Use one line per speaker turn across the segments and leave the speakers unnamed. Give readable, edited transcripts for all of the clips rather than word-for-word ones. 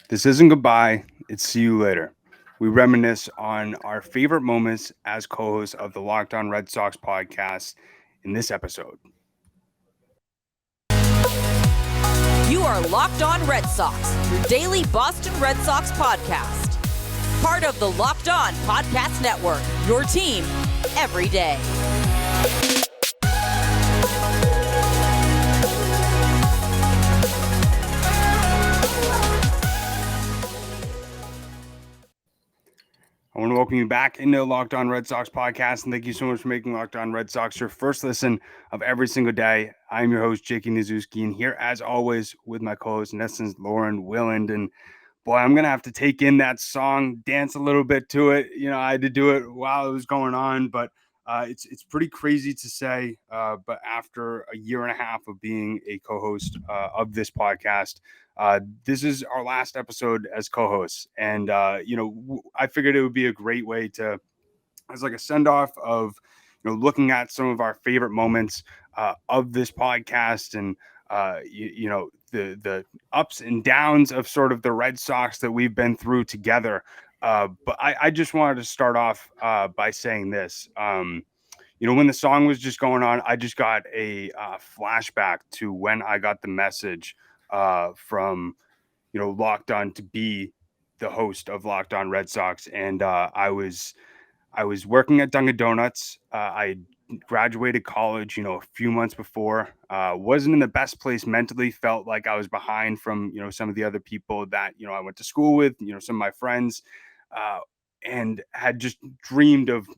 This isn't goodbye, it's see you later. We reminisce on our favorite moments as co hosts of the Locked On Red Sox podcast in this episode.
You are Locked On Red Sox, your daily Boston Red Sox podcast. Part of the Locked On Podcast Network, your team every day.
I want to welcome you back into Locked On Red Sox podcast, and thank you so much for making Locked On Red Sox your first listen of every single day. I am your host, Jake Ignaszewski, and here, as always, with my co-host, Tristans Lauren Willand. And boy, I'm going to have to take in that song, dance a little bit to it. You know, I had to do it while it was going on, but it's pretty crazy to say. But after a year and a half of being a co-host of this podcast, this is our last episode as co-hosts. And, I figured it would be a great way to, as like a send-off of, looking at some of our favorite moments of this podcast and, the ups and downs of sort of the Red Sox that we've been through together. But I just wanted to start off by saying this. When the song was just going on, I just got a flashback to when I got the message from, Locked On to be the host of Locked On Red Sox. And I was working at Dunkin' Donuts. I graduated college, a few months before. Wasn't in the best place mentally. Felt like I was behind from, some of the other people that, I went to school with, some of my friends, and had just dreamed of,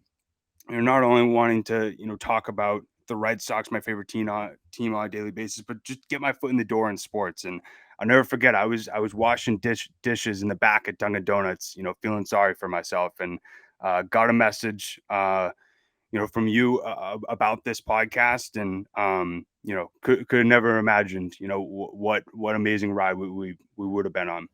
not only wanting to, talk about the Red Sox, my favorite team on a daily basis, but just get my foot in the door in sports. And I'll never forget, I was washing dishes in the back at Dunkin' Donuts, feeling sorry for myself, and got a message, from you about this podcast, and could have never imagined, what amazing ride we would have been on.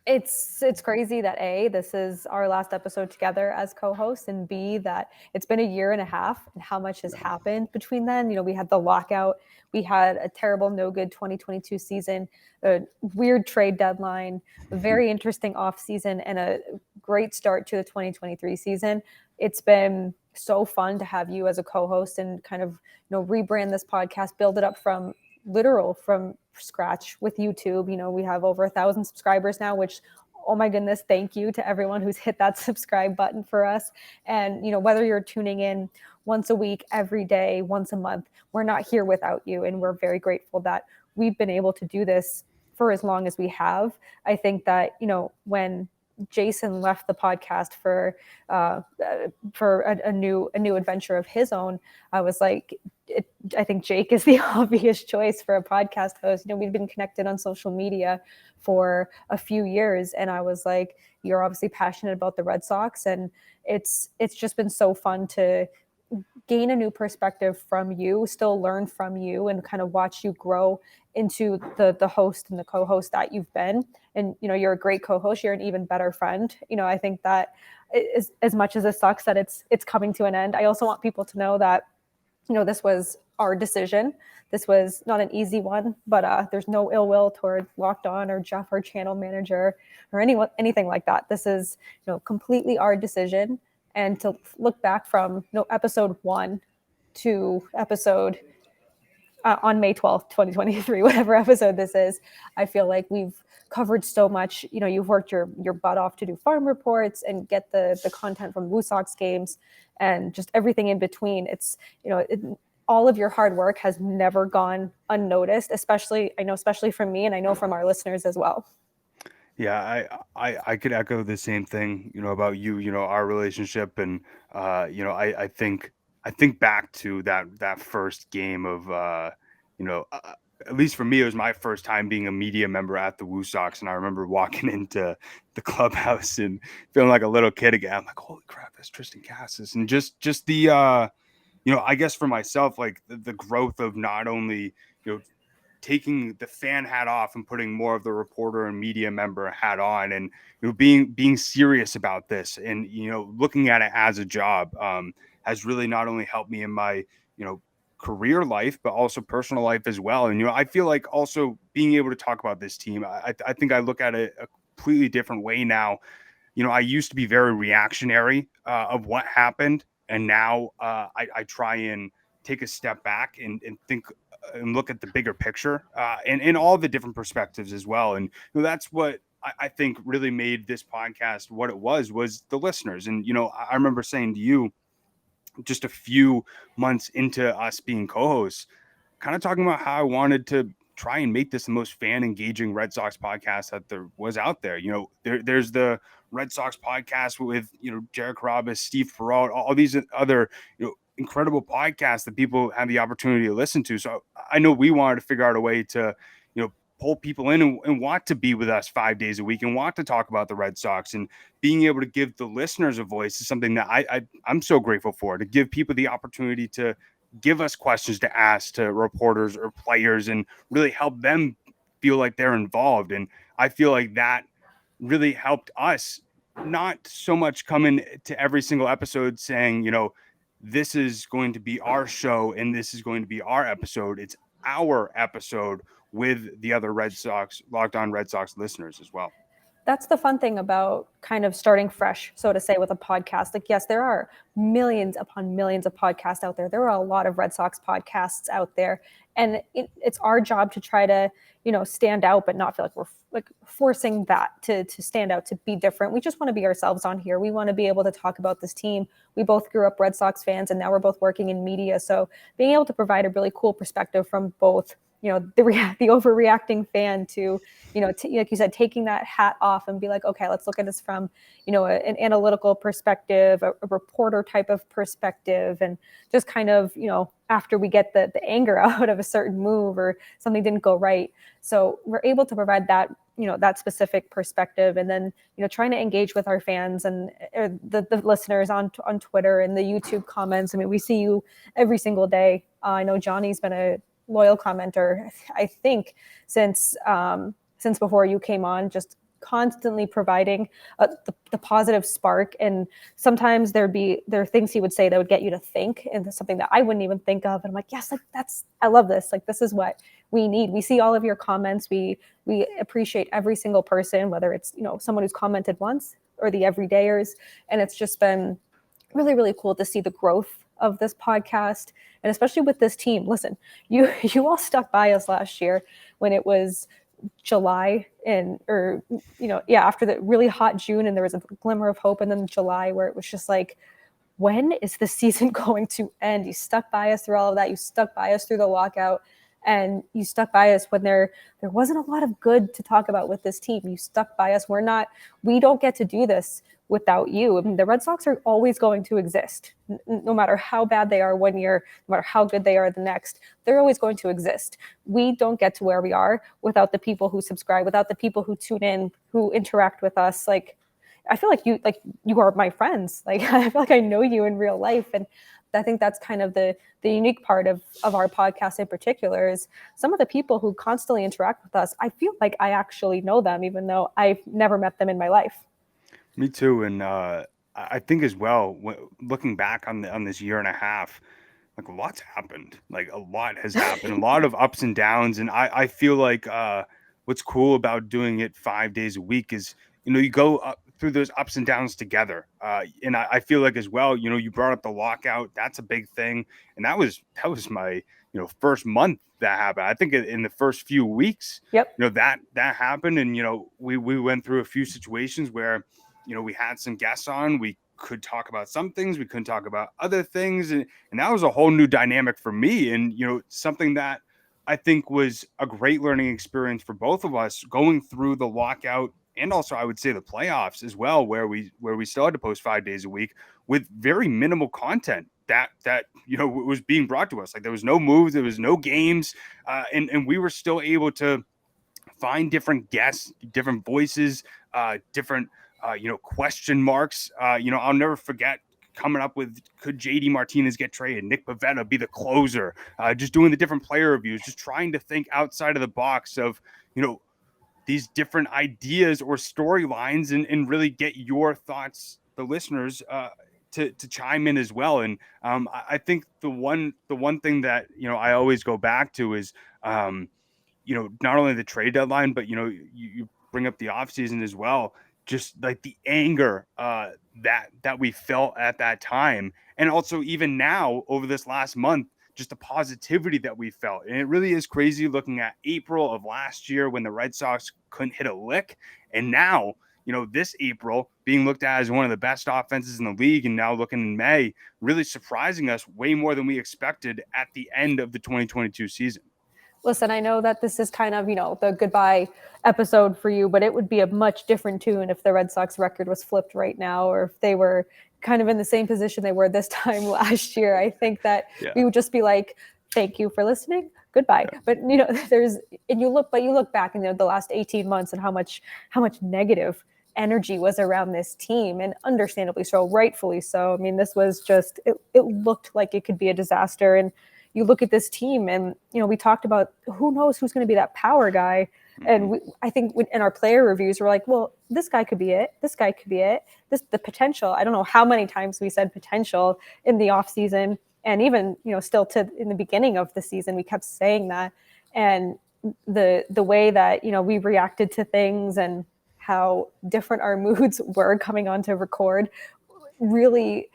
It's crazy that A, this is our last episode together as co-hosts, and B, that it's been a year and a half and how much has happened between then. We had the lockout, we had a terrible, no good 2022 season, a weird trade deadline, a very interesting off season, and a great start to the 2023 season. It's been so fun to have you as a co-host and kind of, rebrand this podcast, build it up from scratch with YouTube. We have over 1,000 subscribers now, which, oh my goodness, thank you to everyone who's hit that subscribe button for us. And, whether you're tuning in once a week, every day, once a month, we're not here without you. And we're very grateful that we've been able to do this for as long as we have. I think that, when Jason left the podcast for a new adventure of his own, I was like, I think Jake is the obvious choice for a podcast host. We've been connected on social media for a few years, and I was like, you're obviously passionate about the Red Sox, and it's just been so fun to gain a new perspective from you, still learn from you, and kind of watch you grow into the host and the co-host that you've been. And you're a great co-host, you're an even better friend. I think that as much as it sucks that it's coming to an end, I also want people to know that this was our decision. This was not an easy one, but there's no ill will toward Locked On or Jeff, our channel manager, or anything like that. This is completely our decision. And to look back from episode 1 to episode on May 12th, 2023, whatever episode this is, I feel like we've covered so much. You've worked your butt off to do farm reports and get the content from Woo Sox games and just everything in between. It's, all of your hard work has never gone unnoticed, especially from me, and I know from our listeners as well.
Yeah, I could echo the same thing, about you, our relationship. And, I think back to that first game of, at least for me, it was my first time being a media member at the Woo Sox. And I remember walking into the clubhouse and feeling like a little kid again. I'm like, holy crap, that's Tristan Cassis. And just the, I guess for myself, like the growth of not only, taking the fan hat off and putting more of the reporter and media member hat on, and being serious about this, and looking at it as a job, has really not only helped me in my career life, but also personal life as well. And I feel like also being able to talk about this team, I think I look at it completely different way now. I used to be very reactionary of what happened. And now I try and take a step back and think and look at the bigger picture and all the different perspectives as well. And that's what I think really made this podcast what it was the listeners. And, I remember saying to you just a few months into us being co-hosts, kind of talking about how I wanted to try and make this the most fan engaging Red Sox podcast that there was out there. There's the Red Sox podcast with, Jared Carrabis, Steve Perrault, all these other, incredible podcasts that people have the opportunity to listen to. So I know we wanted to figure out a way to, pull people in and want to be with us 5 days a week and want to talk about the Red Sox, and being able to give the listeners a voice is something that I'm so grateful for, to give people the opportunity to give us questions to ask to reporters or players and really help them feel like they're involved. And I feel like that really helped us, not so much coming to every single episode saying, this is going to be our show and this is going to be our episode. It's our episode with the other Locked On Red Sox listeners as well.
That's the fun thing about kind of starting fresh, so to say, with a podcast. Like, yes, there are millions upon millions of podcasts out there. There are a lot of Red Sox podcasts out there. And it's our job to try to, stand out, but not feel like we're like forcing that to stand out, to be different. We just want to be ourselves on here. We want to be able to talk about this team. We both grew up Red Sox fans, and now we're both working in media. So being able to provide a really cool perspective from both, the overreacting fan to, like you said, taking that hat off and be like, okay, let's look at this from, an analytical perspective, a reporter type of perspective, and just kind of, after we get the anger out of a certain move or something didn't go right. So we're able to provide that, that specific perspective, and then, trying to engage with our fans and the listeners on Twitter and the YouTube comments. I mean, we see you every single day. I know Johnny's been a loyal commenter, I think, since before you came on, just constantly providing the positive spark. And sometimes there are things he would say that would get you to think, and something that I wouldn't even think of. And I'm like, yes, like I love this. Like, this is what we need. We see all of your comments. We appreciate every single person, whether it's, someone who's commented once or the everydayers. And it's just been really, really cool to see the growth of this podcast, and especially with this team. Listen, you all stuck by us last year when it was July after the really hot June, and there was a glimmer of hope, and then July where it was just like, when is the season going to end? You stuck by us through all of that. You stuck by us through the lockout, and you stuck by us when there wasn't a lot of good to talk about with this team. You stuck by us. We don't get to do this without you. I mean, the Red Sox are always going to exist, no matter how bad they are one year, no matter how good they are the next. They're always going to exist. We don't get to where we are without the people who subscribe, without the people who tune in, who interact with us. Like, I feel like you are my friends. Like, I feel like I know you in real life. And I think that's kind of the unique part of our podcast in particular, is some of the people who constantly interact with us, I feel like I actually know them, even though I've never met them in my life.
Me too. And I think as well, looking back on this year and a half, like, a lot's happened. Like, a lot has happened, a lot of ups and downs. And I feel like what's cool about doing it 5 days a week is, you go up through those ups and downs together. And I feel like as well, you brought up the lockout. That's a big thing. And that was my, first month that happened. I think in the first few weeks,
yep,
that happened. And, we went through a few situations where, we had some guests on. We could talk about some things. We couldn't talk about other things. And that was a whole new dynamic for me. And, something that I think was a great learning experience for both of us, going through the lockout, and also I would say the playoffs as well, where we still had to post 5 days a week with very minimal content that was being brought to us. Like, there was no moves, there was no games, and we were still able to find different guests, different voices, different question marks. I'll never forget coming up with, could JD Martinez get traded? Nick Pivetta be the closer? Just doing the different player reviews, just trying to think outside of the box of, these different ideas or storylines, and really get your thoughts, the listeners, to chime in as well. And I think the one thing that, I always go back to is, not only the trade deadline, but, you bring up the offseason as well, just like the anger that we felt at that time. And also even now over this last month, just the positivity that we felt. And it really is crazy looking at April of last year when the Red Sox couldn't hit a lick. And now, this April being looked at as one of the best offenses in the league, and now looking in May, really surprising us way more than we expected at the end of the 2022 season.
Listen, I know that this is kind of, the goodbye episode for you, but it would be a much different tune if the Red Sox record was flipped right now, or if they were kind of in the same position they were this time last year. I think that we would just be like, thank you for listening. Goodbye. Yeah. But you look back in the last 18 months and how much negative energy was around this team, and understandably so, rightfully so. I mean, this was just, it looked like it could be a disaster. And you look at this team and, we talked about who knows who's going to be that power guy. And I think in our player reviews, we're like, well, this guy could be it. This guy could be it. The potential. I don't know how many times we said potential in the offseason. And even, still in the beginning of the season, we kept saying that. And the way that, we reacted to things and how different our moods were coming on to record really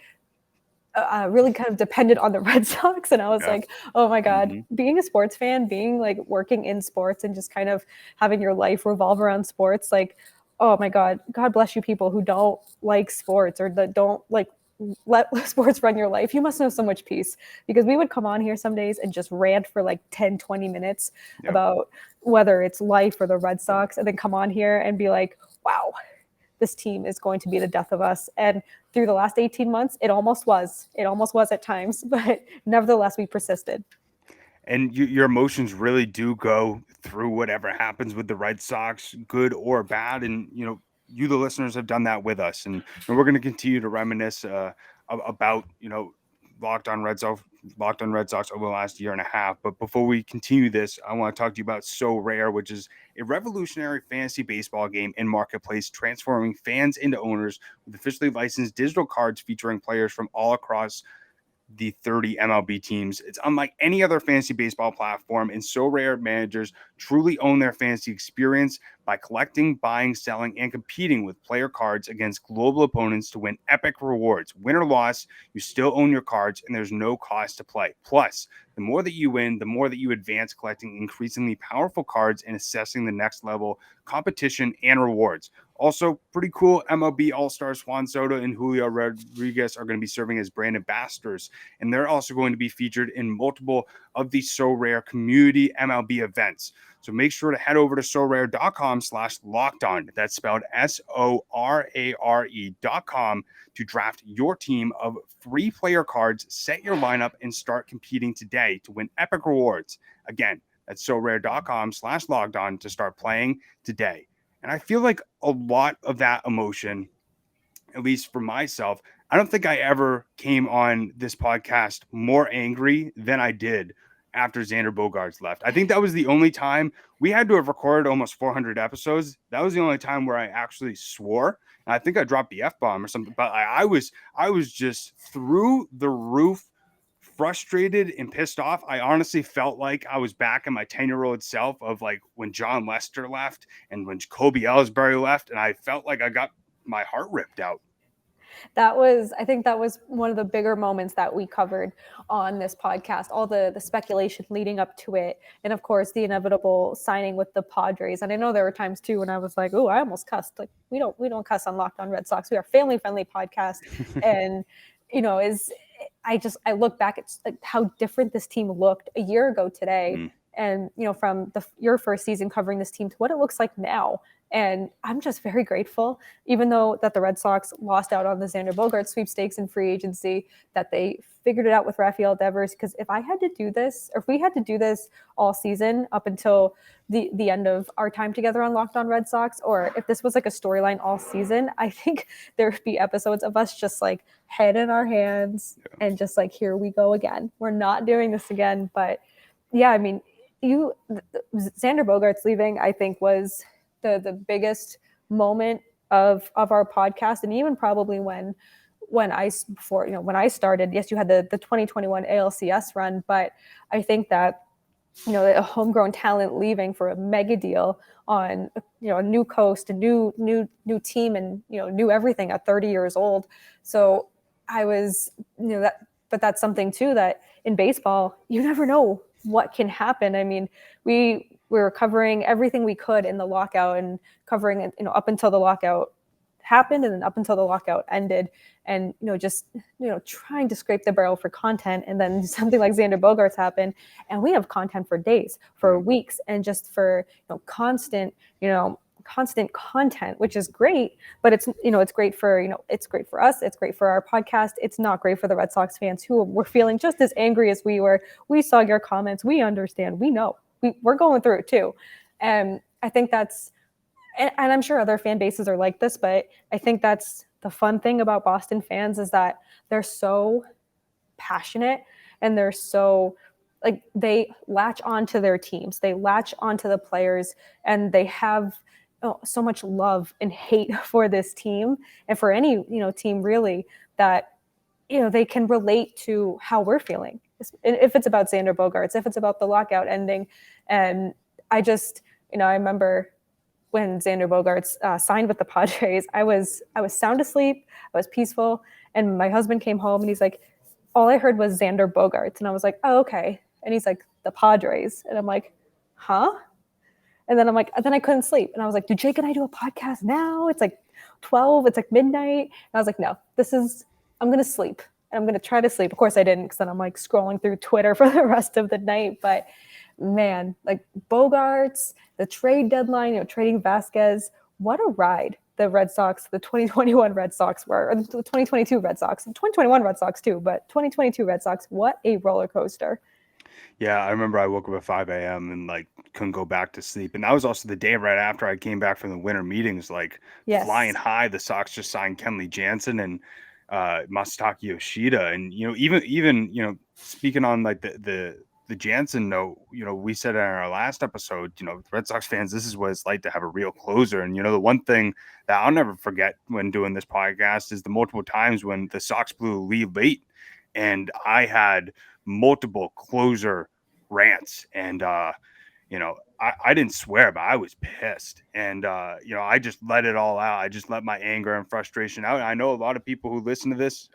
kind of depended on the Red Sox. And I was like, oh my God, being a sports fan, being like working in sports and just kind of having your life revolve around sports, like, oh my God bless you people who don't like sports or that don't like let sports run your life. You must know so much peace, because we would come on here some days and just rant for like 10-20 minutes about whether it's life or the Red Sox, and then come on here and be like, wow, this team is going to be the death of us. And through the last 18 months, it almost was at times, but nevertheless, we persisted.
And your emotions really do go through whatever happens with the Red Sox, good or bad. And, you, the listeners, have done that with us. And we're going to continue to reminisce about, Locked On Red Sox over the last year and a half. But before we continue this, I want to talk to you about Sorare, which is a revolutionary fantasy baseball game and marketplace transforming fans into owners with officially licensed digital cards featuring players from all across the 30 MLB teams. It's unlike any other fantasy baseball platform, and Sorare managers truly own their fantasy experience by collecting, buying, selling, and competing with player cards against global opponents to win epic rewards. Win or loss, you still own your cards, and there's no cost to play. Plus, the more that you win, the more that you advance collecting increasingly powerful cards and assessing the next level competition and rewards. Also, pretty cool, MLB All-Stars Juan Soto and Julio Rodriguez are going to be serving as brand ambassadors, and they're also going to be featured in multiple of the Sorare community MLB events. So make sure to head over to sorare.com/lockedon. That's spelled SORARE.com to draft your team of free player cards, set your lineup, and start competing today to win epic rewards. Again, that's sorare.com/lockedon to start playing today. And I feel like a lot of that emotion, at least for myself, I don't think I ever came on this podcast more angry than I did after Xander Bogaerts left. I think that was the only time. We had to have recorded almost 400 episodes. That was the only time where I actually swore. And I think I dropped the F-bomb or something. But I was just through the roof, frustrated and pissed off. I honestly felt like I was back in my 10-year-old self of like when John Lester left and when Kobe Ellsbury left. And I felt like I got my heart ripped out.
I think that was one of the bigger moments that we covered on this podcast, all the speculation leading up to it. And of course, the inevitable signing with the Padres. And I know there were times too when I was like, oh, I almost cussed. Like we don't cuss on Locked On Red Sox. We are a family-friendly podcast. And, I look back at like how different this team looked a year ago today. And, from your first season covering this team to what it looks like now. And I'm just very grateful, even though that the Red Sox lost out on the Xander Bogaerts sweepstakes in free agency, that they figured it out with Rafael Devers. Because if we had to do this all season up until the end of our time together on Locked On Red Sox, or if this was like a storyline all season, I think there would be episodes of us just like head in our hands and just like, here we go again. We're not doing this again. But yeah, I mean, Xander Bogaerts leaving, I think, was the biggest moment of our podcast. And even probably when I started, yes, you had the 2021 ALCS run, but I think that a homegrown talent leaving for a mega deal on, a new coast, a new team, and, new everything at 30 years old. So I was, but that's something too, that in baseball, you never know what can happen. I mean, we were covering everything we could in the lockout and covering it, up until the lockout happened and then up until the lockout ended, and just trying to scrape the barrel for content, and then something like Xander Bogaerts happened, and we have content for days, for weeks, and just for constant content, which is great. But it's it's great for it's great for us, it's great for our podcast. It's not great for the Red Sox fans who were feeling just as angry as we were. We saw your comments, we understand, we know, we're going through it too. And I think that's, and I'm sure other fan bases are like this, but I think that's the fun thing about Boston fans, is that they're so passionate, and they're so, like, they latch onto their teams, they latch onto the players, and they have so much love and hate for this team, and for any team really, that they can relate to how we're feeling. If it's about Xander Bogaerts, if it's about the lockout ending. And I just, I remember when Xander Bogaerts signed with the Padres, I was sound asleep, I was peaceful, and my husband came home and he's like, all I heard was Xander Bogaerts, and I was like, oh, okay. And he's like, the Padres, and I'm like, huh? And then then I couldn't sleep, and I was like, do Jake and I do a podcast now? It's like 12, it's like midnight, and I was like, no, I'm gonna sleep, and I'm gonna try to sleep. Of course I didn't, because then I'm like scrolling through Twitter for the rest of the night. But man, like Bogaerts, the trade deadline, trading Vasquez, what a ride the Red Sox, the 2021 Red Sox were, or the 2022 Red Sox, the 2021 Red Sox too, but 2022 Red Sox, what a roller coaster.
Yeah, I remember I woke up at 5 a.m. and couldn't go back to sleep. And that was also the day right after I came back from the winter meetings,
Yes.
Flying high. The Sox just signed Kenley Jansen and Masataka Yoshida. And, even speaking on the Jansen note, we said in our last episode, Red Sox fans, this is what it's like to have a real closer. And, the one thing that I'll never forget when doing this podcast is the multiple times when the Sox blew a lead late, and I had multiple closer rants, and I didn't swear, but I was pissed, and I just let it all out. I just let my anger and frustration out. And I know a lot of people who listen to this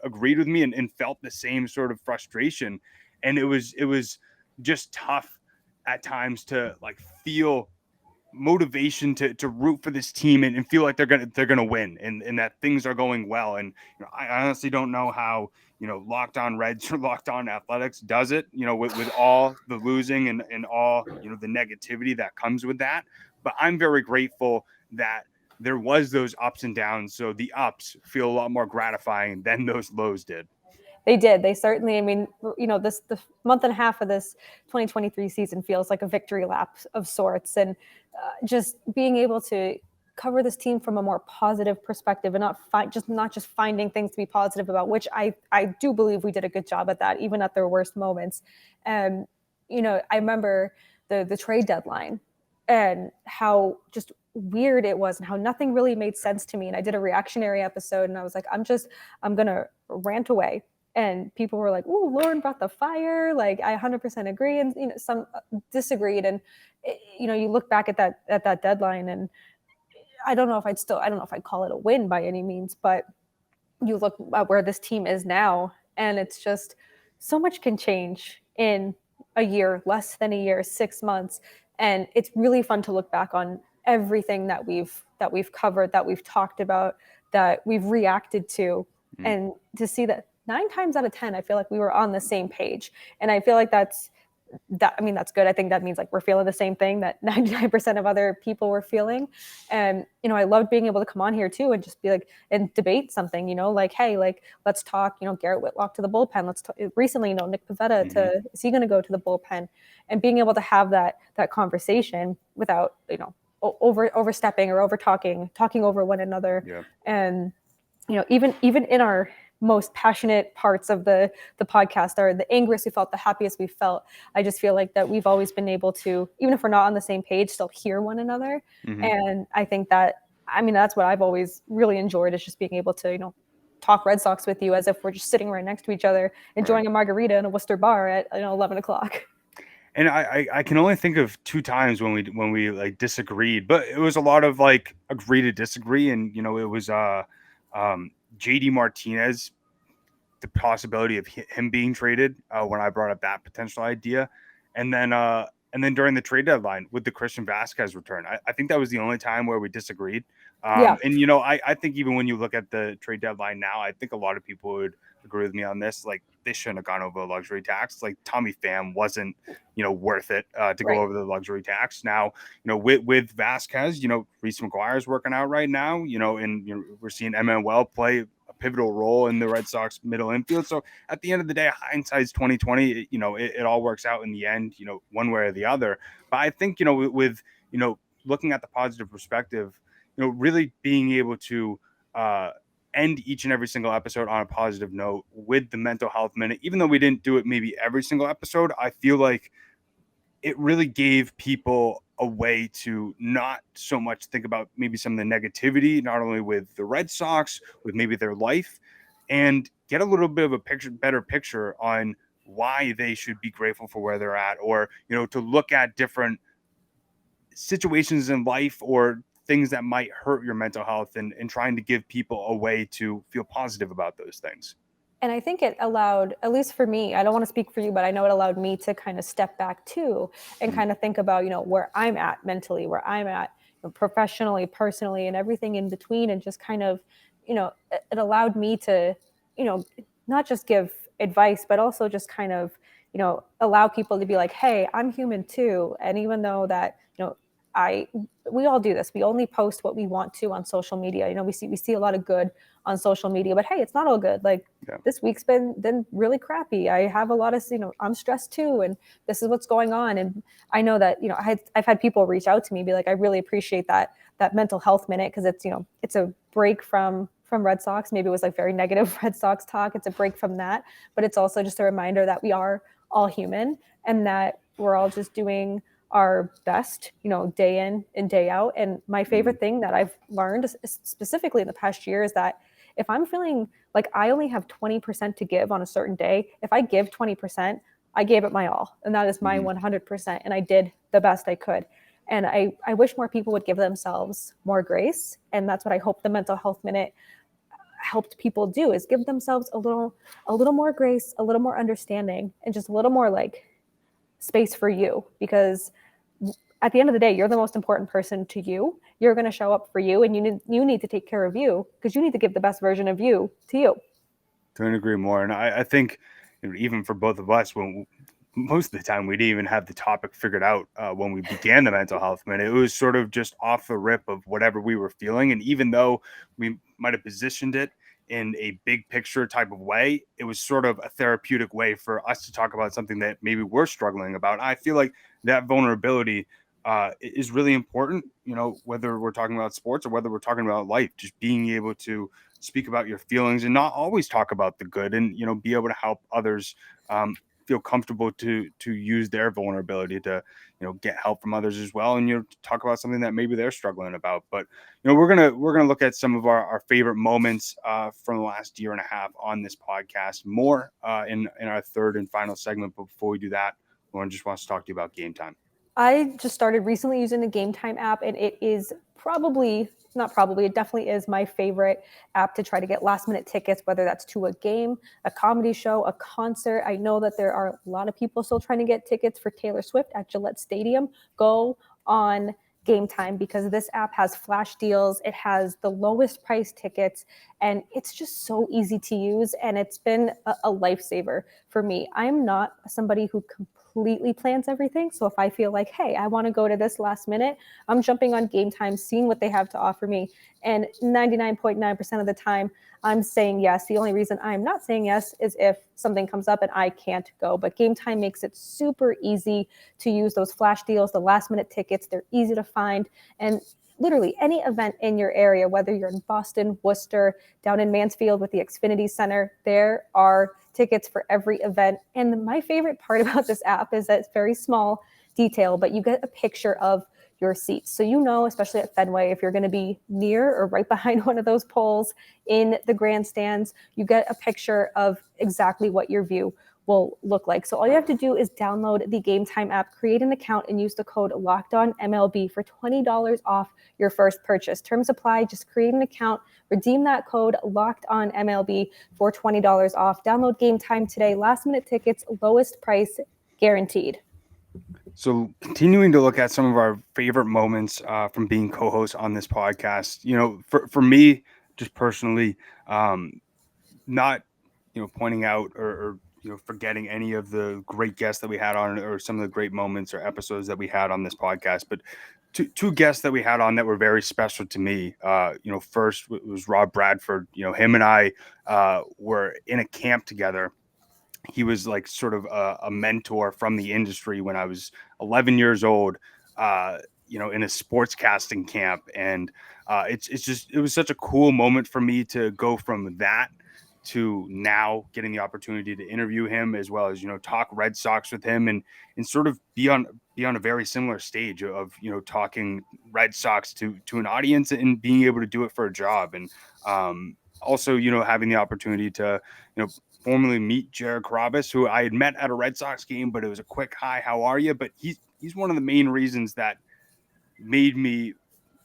agreed with me and felt the same sort of frustration, and it was just tough at times to feel motivation to root for this team and feel like they're gonna win, and that things are going well. And I honestly don't know how Locked On Reds or Locked On Athletics does it, with all the losing and all the negativity that comes with that. But I'm very grateful that there was those ups and downs, so the ups feel a lot more gratifying than those lows did.
They did. They certainly, I mean, the month and a half of this 2023 season feels like a victory lap of sorts. And just being able to cover this team from a more positive perspective, and not just finding things to be positive about, which I do believe we did a good job at that, even at their worst moments. And, I remember the trade deadline and how just weird it was, and how nothing really made sense to me. And I did a reactionary episode, and I was like, I'm going to rant away. And people were like, "Oh, Lauren brought the fire." Like, I 100% agree, and some disagreed. And you look back at that deadline, and I don't know if I'd call it a win by any means, but you look at where this team is now, and it's just so much can change in a year, less than a year, 6 months, and it's really fun to look back on everything that we've covered, that we've talked about, that we've reacted to, and to see that 9 times out of 10, I feel like we were on the same page. And I feel like that's good. I think that means we're feeling the same thing that 99% of other people were feeling. And, I loved being able to come on here too and just be and debate something, hey, let's talk, Garrett Whitlock to the bullpen. Let's talk recently, Nick Pivetta is he going to go to the bullpen? And being able to have that conversation without, overstepping or talking over one another.
Yeah.
And, even in our most passionate parts of the podcast, are the angriest we felt, the happiest we felt. I just feel like that we've always been able to, even if we're not on the same page, still hear one another. And I think that's what I've always really enjoyed, is just being able to, talk Red Sox with you as if we're just sitting right next to each other, enjoying a margarita in a Worcester bar at 11 o'clock.
And I can only think of 2 times when we like disagreed, but it was a lot of like agree to disagree. And it was JD Martinez, the possibility of him being traded when I brought up that potential idea, and then during the trade deadline with the Christian Vasquez return, I think that was the only time where we disagreed.
Yeah.
And I think even when you look at the trade deadline now, I think a lot of people would agree with me on this. Like, they shouldn't have gone over the luxury tax. Like, Tommy Pham wasn't worth it to go
Right.
over the luxury tax. Now with Vasquez, Reese McGuire is working out right now. And we're seeing Emmanuel play a pivotal role in the Red Sox middle infield. So at the end of the day, hindsight's 2020. It all works out in the end, one way or the other. But I think with looking at the positive perspective, really being able to end each and every single episode on a positive note with the mental health minute, even though we didn't do it maybe every single episode, I feel like it really gave people a way to not so much think about maybe some of the negativity, not only with the Red Sox, with maybe their life, and get a little bit of a better picture on why they should be grateful for where they're at, or, to look at different situations in life or things that might hurt your mental health, and trying to give people a way to feel positive about those things.
And I think it allowed, at least for me, I don't want to speak for you, but I know it allowed me to kind of step back too and kind of think about, where I'm at mentally, where I'm at professionally, personally, and everything in between. And just kind of, it allowed me to, not just give advice, but also just kind of, allow people to be like, hey, I'm human too. And even though that, we all do this. We only post what we want to on social media. We see a lot of good on social media, but hey, it's not all good. Like, This week's been really crappy. I have a lot of, I'm stressed too, and this is what's going on. And I know that, I've had people reach out to me, be like, I really appreciate that mental health minute, because it's a break from Red Sox. Maybe it was like very negative Red Sox talk. It's a break from that, but it's also just a reminder that we are all human, and that we're all just doing our best, day in and day out. And my favorite thing that I've learned specifically in the past year is that if I'm feeling like I only have 20% to give on a certain day, if I give 20%, I gave it my all. And that is my 100%. And I did the best I could. And I wish more people would give themselves more grace. And that's what I hope the Mental Health Minute helped people do, is give themselves a little more grace, a little more understanding, and just a little more like space for you. Because at the end of the day, you're the most important person to you. You're going to show up for you, and you need to take care of you, because you need to give the best version of you to you.
Couldn't agree more. And I think even for both of us, when most of the time we didn't even have the topic figured out when we began the Mental Health Minute, it was sort of just off the rip of whatever we were feeling. And even though we might have positioned it in a big picture type of way, it was sort of a therapeutic way for us to talk about something that maybe we're struggling about. I feel like that vulnerability is really important, whether we're talking about sports or whether we're talking about life, just being able to speak about your feelings and not always talk about the good, and, be able to help others feel comfortable to use their vulnerability to, get help from others as well. And, talk about something that maybe they're struggling about. But, we're going to look at some of our favorite moments from the last year and a half on this podcast, more in our third and final segment. But before we do that, Lauren just wants to talk to you about Gametime.
I just started recently using the Gametime app, and it is it definitely is my favorite app to try to get last minute tickets, whether that's to a game, a comedy show, a concert. I know that there are a lot of people still trying to get tickets for Taylor Swift at Gillette Stadium. Go on Gametime, because this app has flash deals. It has the lowest price tickets, and it's just so easy to use. And it's been a lifesaver for me. I'm not somebody who completely plans everything. So if I feel like, hey, I want to go to this last minute, I'm jumping on Gametime, seeing what they have to offer me. And 99.9% of the time, I'm saying yes. The only reason I'm not saying yes is if something comes up and I can't go. But Gametime makes it super easy to use those flash deals, the last minute tickets. They're easy to find. And literally any event in your area, whether you're in Boston, Worcester, down in Mansfield with the Xfinity Center, there are tickets for every event. And my favorite part about this app is that it's very small detail, but you get a picture of your seats. So, especially at Fenway, if you're going to be near or right behind one of those poles in the grandstands, you get a picture of exactly what your view will look like. So all you have to do is download the Gametime app, create an account, and use the code LOCKEDONMLB for $20 off your first purchase. Terms apply. Just create an account, redeem that code LOCKEDONMLB for $20 off. Download Gametime today. Last minute tickets, lowest price guaranteed.
So continuing to look at some of our favorite moments from being co-hosts on this podcast, for me, just personally, not, pointing out or forgetting any of the great guests that we had on, or some of the great moments or episodes that we had on this podcast, but two guests that we had on that were very special to me. First was Rob Bradford. Him and I were in a camp together. He was like sort of a mentor from the industry when I was 11 years old, in a sports casting camp. And it was such a cool moment for me to go from that to now getting the opportunity to interview him, as well as, talk Red Sox with him and sort of be on a very similar stage of, talking Red Sox to an audience and being able to do it for a job. And also, having the opportunity to, formally meet Jared Carrabis, who I had met at a Red Sox game, but it was a quick hi, how are you? But he's one of the main reasons that made me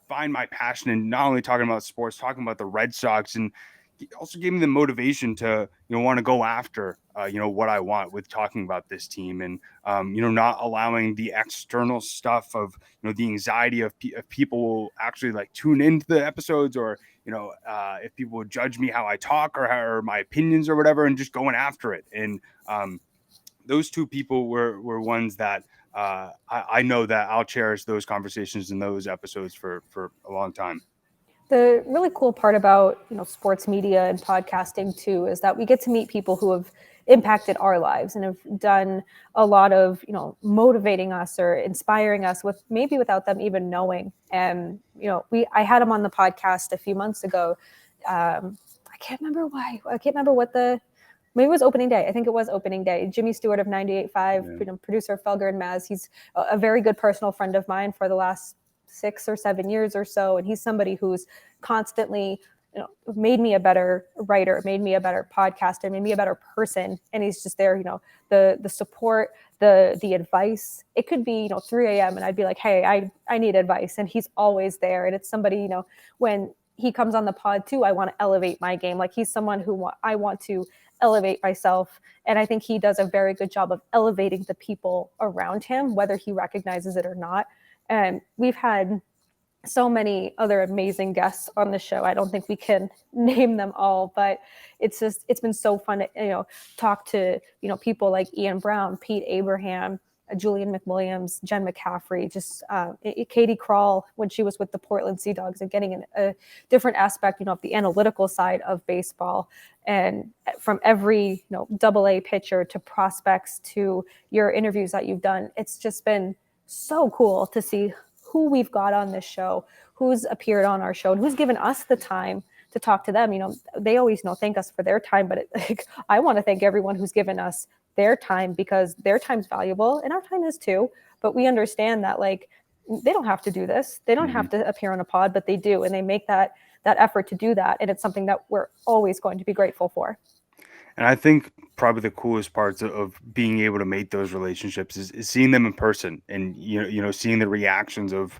find my passion in not only talking about sports, talking about the Red Sox, and he also gave me the motivation to, want to go after, what I want with talking about this team, and, not allowing the external stuff of, the anxiety of if people will actually like tune into the episodes, or, if people would judge me how I talk or my opinions or whatever, and just going after it. And those two people were ones that I know that I'll cherish those conversations and those episodes for a long time.
The really cool part about, sports media and podcasting too, is that we get to meet people who have impacted our lives and have done a lot of, motivating us or inspiring us without them even knowing. And, I had him on the podcast a few months ago. I can't remember why. I can't remember maybe it was opening day. I think it was opening day. Jimmy Stewart of 98.5, producer Felger and Maz. He's a very good personal friend of mine for the last 6 or 7 years or so. And he's somebody who's constantly, made me a better writer, made me a better podcaster, made me a better person. And he's just there, the support, the advice. It could be, 3 a.m. and I'd be like, hey, I need advice. And he's always there. And it's somebody, when he comes on the pod too, I want to elevate my game. Like, he's someone who I want to elevate myself. And I think he does a very good job of elevating the people around him, whether he recognizes it or not. And we've had so many other amazing guests on the show. I don't think we can name them all, but it's been so fun to, talk to, people like Ian Brown, Pete Abraham, Julian McWilliams, Jen McCaffrey, just Katie Krall when she was with the Portland Sea Dogs, and getting a different aspect, of the analytical side of baseball. And from every, AA pitcher to prospects to your interviews that you've done, it's just been so cool to see who we've got on this show, who's appeared on our show, and who's given us the time to talk to them. They always thank us for their time, but I want to thank everyone who's given us their time, because their time's valuable and our time is too. But we understand that they don't have to do this. They don't have to appear on a pod, but they do. And they make that effort to do that. And it's something that we're always going to be grateful for.
And I think probably the coolest parts of being able to make those relationships is seeing them in person, and, seeing the reactions of,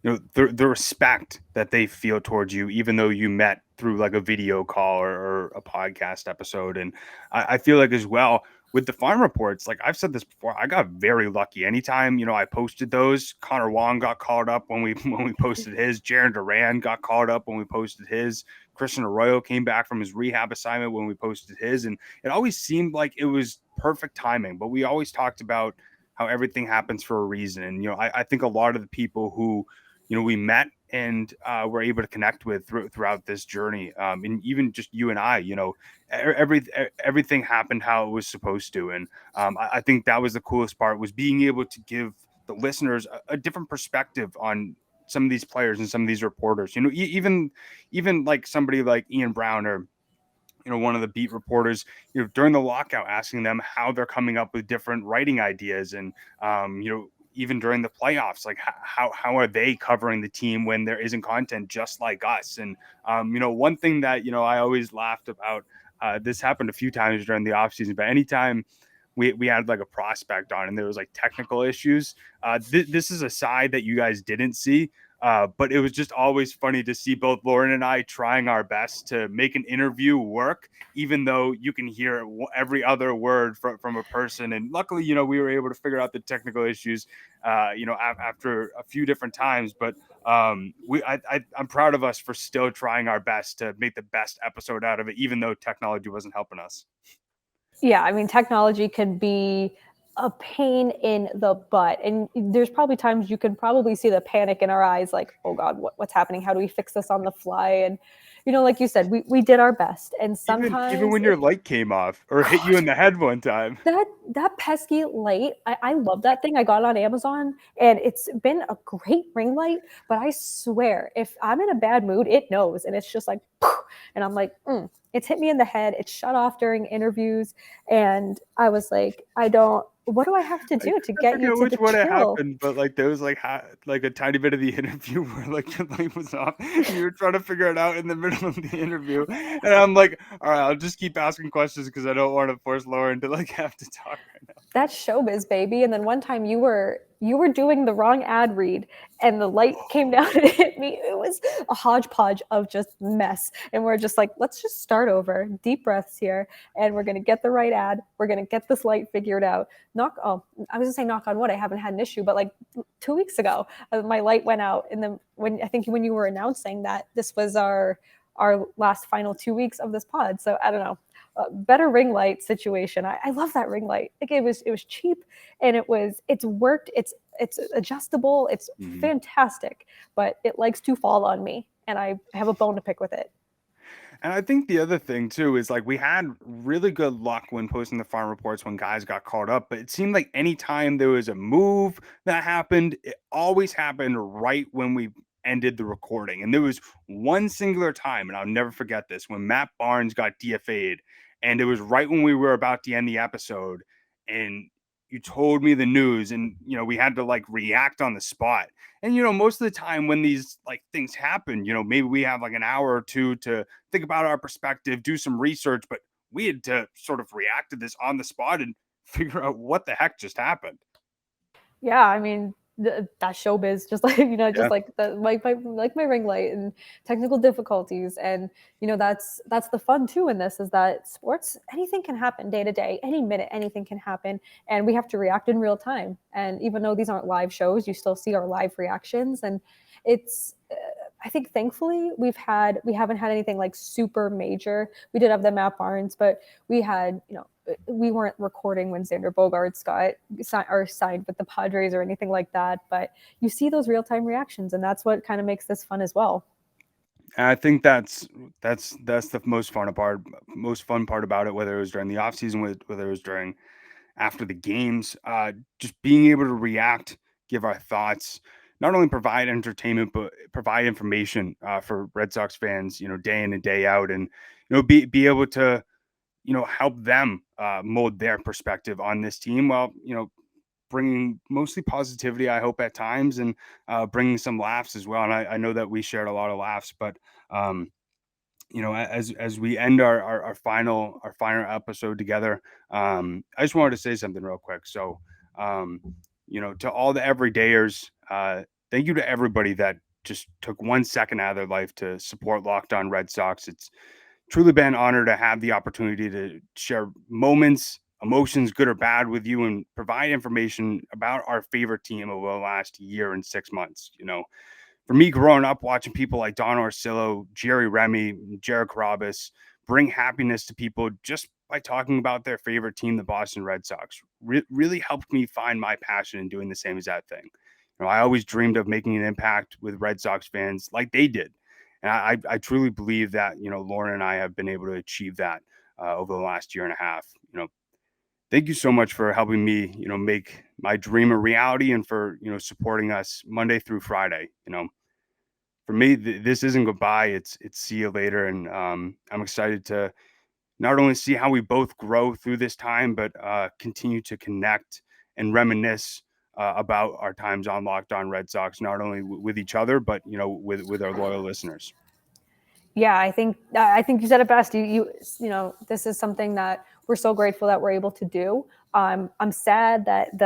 the respect that they feel towards you, even though you met through like a video call or a podcast episode. And I feel like as well with the farm reports, like I've said this before, I got very lucky. Anytime, I posted those, Connor Wong got called up when we posted his, Jaron Duran got called up when we posted his, Christian Arroyo came back from his rehab assignment when we posted his. And it always seemed like it was perfect timing, but we always talked about how everything happens for a reason. And, I think a lot of the people who, we met and were able to connect with throughout this journey, and even just you and I, everything happened how it was supposed to. And I think that was the coolest part, was being able to give the listeners a different perspective on some of these players and some of these reporters, even like somebody like Ian Brown, or, one of the beat reporters, during the lockout, asking them how they're coming up with different writing ideas. And, even during the playoffs, like how are they covering the team when there isn't content just like us? And, one thing that, I always laughed about, this happened a few times during the offseason, but anytime we had like a prospect on and there was like technical issues. This is a side that you guys didn't see. But it was just always funny to see both Lauren and I trying our best to make an interview work, even though you can hear every other word from a person. And luckily, we were able to figure out the technical issues, after a few different times. But I'm proud of us for still trying our best to make the best episode out of it, even though technology wasn't helping us.
Yeah, I mean, technology can be a pain in the butt. And there's probably times you can probably see the panic in our eyes, like, oh God, what's happening? How do we fix this on the fly? And, like you said, we did our best. And sometimes
even when your light came off or hit you in the head one time.
That pesky light, I love that thing. I got it on Amazon and it's been a great ring light, but I swear if I'm in a bad mood, it knows. And it's just like, and I'm like, it's hit me in the head. It's shut off during interviews. And I was like, what do I have to do to get you to
which
the
one it
kill?
happened, but like there was like a tiny bit of the interview where like your light was off and you were trying to figure it out in the middle of the interview, and I'm like, all right, I'll just keep asking questions because I don't want to force Lauren to like have to talk right now.
That's showbiz, baby. And then one time you were doing the wrong ad read and the light came down and hit me. It was a hodgepodge of just mess. And we're just like, let's just start over, deep breaths here. And we're going to get the right ad. We're going to get this light figured out. I was going to say knock on wood. I haven't had an issue, but like 2 weeks ago, my light went out. And then when you were announcing that this was our last final 2 weeks of this pod. So I don't know. Better ring light situation. I love that ring light. Like it was cheap and it's worked. It's adjustable. It's fantastic, but it likes to fall on me and I have a bone to pick with it.
And I think the other thing too is like we had really good luck when posting the farm reports when guys got called up, but it seemed like anytime there was a move that happened, it always happened right when we ended the recording. And there was one singular time, and I'll never forget this, when Matt Barnes got DFA'd, and it was right when we were about to end the episode, and you told me the news, and we had to like react on the spot. And most of the time when these like things happen, maybe we have like an hour or two to think about our perspective, do some research, but we had to sort of react to this on the spot and figure out what the heck just happened.
Yeah, I mean, that showbiz, just like like my ring light and technical difficulties, and that's the fun too in this, is that sports, anything can happen day to day, any minute anything can happen, and we have to react in real time. And even though these aren't live shows, you still see our live reactions, and it's I think thankfully we haven't had anything like super major. We did have the Matt Barnes, but we had we weren't recording when Xander Bogaerts got signed with the Padres or anything like that. But you see those real-time reactions, and that's what kind of makes this fun as well.
And I think that's the most fun part about it, whether it was during the off season, whether it was during after the games, just being able to react, give our thoughts, not only provide entertainment, but provide information for Red Sox fans, day in and day out, and be able to help them mold their perspective on this team while, bringing mostly positivity, I hope, at times, and bringing some laughs as well. And I know that we shared a lot of laughs, but, as we end our final episode together, I just wanted to say something real quick. So, to all the everydayers, thank you to everybody that just took 1 second out of their life to support Locked On Red Sox. It's truly been an honor to have the opportunity to share moments, emotions, good or bad, with you and provide information about our favorite team over the last year and 6 months. For me, growing up watching people like Don Orsillo, Jerry Remy, Jared Carabas bring happiness to people just by talking about their favorite team, the Boston Red Sox, really helped me find my passion in doing the same exact thing. I always dreamed of making an impact with Red Sox fans like they did. And I truly believe that, Lauren and I have been able to achieve that over the last year and a half. Thank you so much for helping me, make my dream a reality, and for, supporting us Monday through Friday. For me, this isn't goodbye. It's see you later. And I'm excited to not only see how we both grow through this time, but continue to connect and reminisce about our times on Locked On Red Sox, not only with each other, but with our loyal listeners.
Yeah, I think you said it best. You know, this is something that we're so grateful that we're able to do. I'm sad that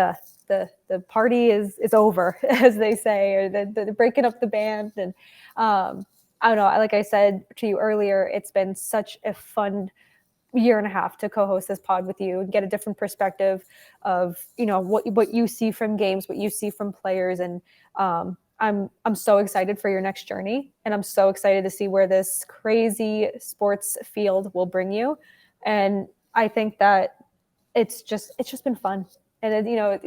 the party is over, as they say, or the breaking up the band. And I don't know, like I said to you earlier, it's been such a fun year and a half to co-host this pod with you and get a different perspective of, you know, what you see from games, what you see from players. And I'm so excited for your next journey, and I'm so excited to see where this crazy sports field will bring you. And I think that it's just been fun. And you know,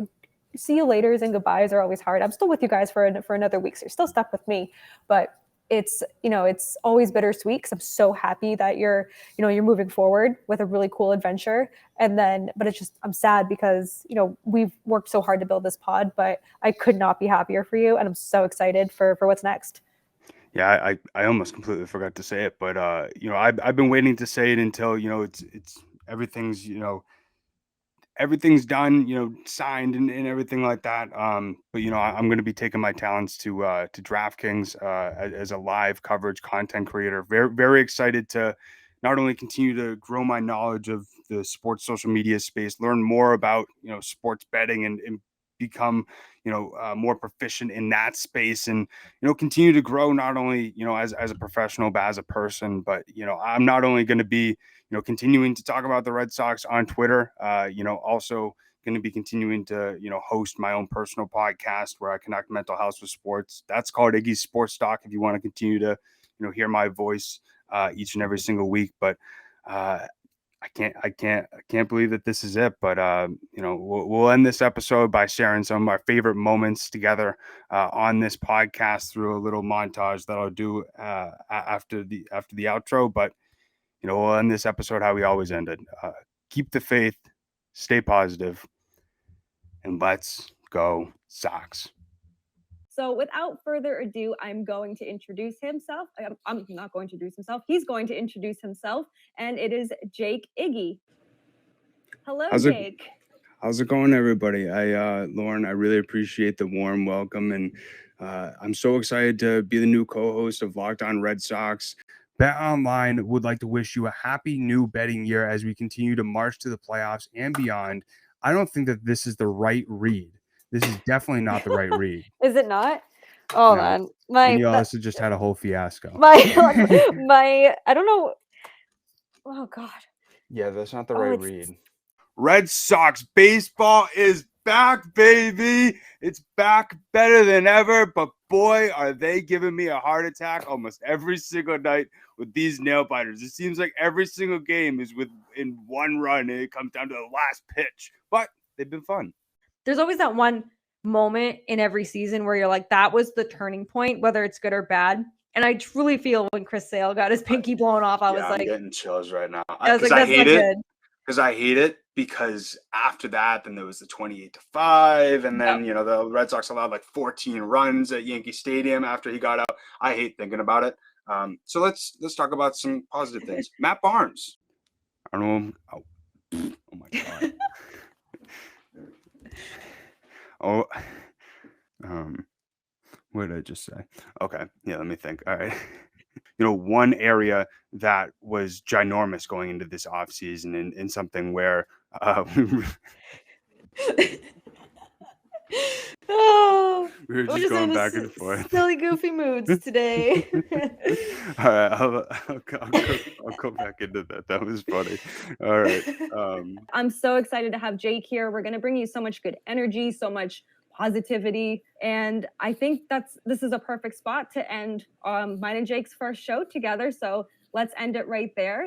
see you laters and goodbyes are always hard. I'm still with you guys for another week, so you're still stuck with me, but it's, you know, it's always bittersweet because I'm so happy that you're moving forward with a really cool adventure. And then, but it's just, I'm sad because, you know, we've worked so hard to build this pod, but I could not be happier for you. And I'm so excited for what's next.
Yeah, I almost completely forgot to say it, but you know, I've been waiting to say it until, you know, it's everything's, you know, everything's done, you know, signed and everything like that. But you know, I'm going to be taking my talents to DraftKings as a live coverage content creator. Very excited to not only continue to grow my knowledge of the sports social media space, learn more about, you know, sports betting and become, you know, more proficient in that space, and, you know, continue to grow not only, you know, as a professional, but as a person. But, you know, I'm not only going to be, you know, continuing to talk about the Red Sox on Twitter, you know, also going to be continuing to, you know, host my own personal podcast where I connect mental health with sports. That's called Iggy's Sports Talk. If you want to continue to, you know, hear my voice each and every single week. But I can't believe that this is it. But you know, we'll end this episode by sharing some of our favorite moments together on this podcast through a little montage that I'll do after the outro. But you know, we'll end this episode how we always ended. Keep the faith, stay positive, and let's go Sox.
So without further ado, I'm going to introduce himself. I'm not going to introduce himself. He's going to introduce himself, and it is Jake Iggy. Hello, Jake.
How's it going, everybody? Lauren, I really appreciate the warm welcome, and I'm so excited to be the new co-host of Locked On Red Sox. Bet Online would like to wish you a happy new betting year as we continue to march to the playoffs and beyond. I don't think that this is the right read. This is definitely not the right read.
Is it not? Oh,
No.
man.
You also just had a whole fiasco.
I don't know. Oh, God.
Yeah, that's not the right read. Red Sox baseball is back, baby. It's back better than ever. But boy, are they giving me a heart attack almost every single night with these nail biters. It seems like every single game is in one run, and it comes down to the last pitch. But they've been fun.
There's always that one moment in every season where you're like, that was the turning point, whether it's good or bad. And I truly feel when Chris Sale got his pinky blown off, I was like,
I'm getting chills right now.
I was like, that's not good.
Because I hate it, because after that, then there was the 28-5, and then, you know, the Red Sox allowed like 14 runs at Yankee Stadium after he got out. I hate thinking about it. So let's talk about some positive things. Matt Barnes. I don't know. Oh my God. What did I just say? Okay. Yeah, let me think. All right. You know, one area that was ginormous going into this offseason and something where we were just going back and forth.
Silly, goofy moods today.
All right, I'll go back into that. That was funny. All right.
I'm so excited to have Jake here. We're going to bring you so much good energy, so much positivity, and I think this is a perfect spot to end mine and Jake's first show together. So let's end it right there.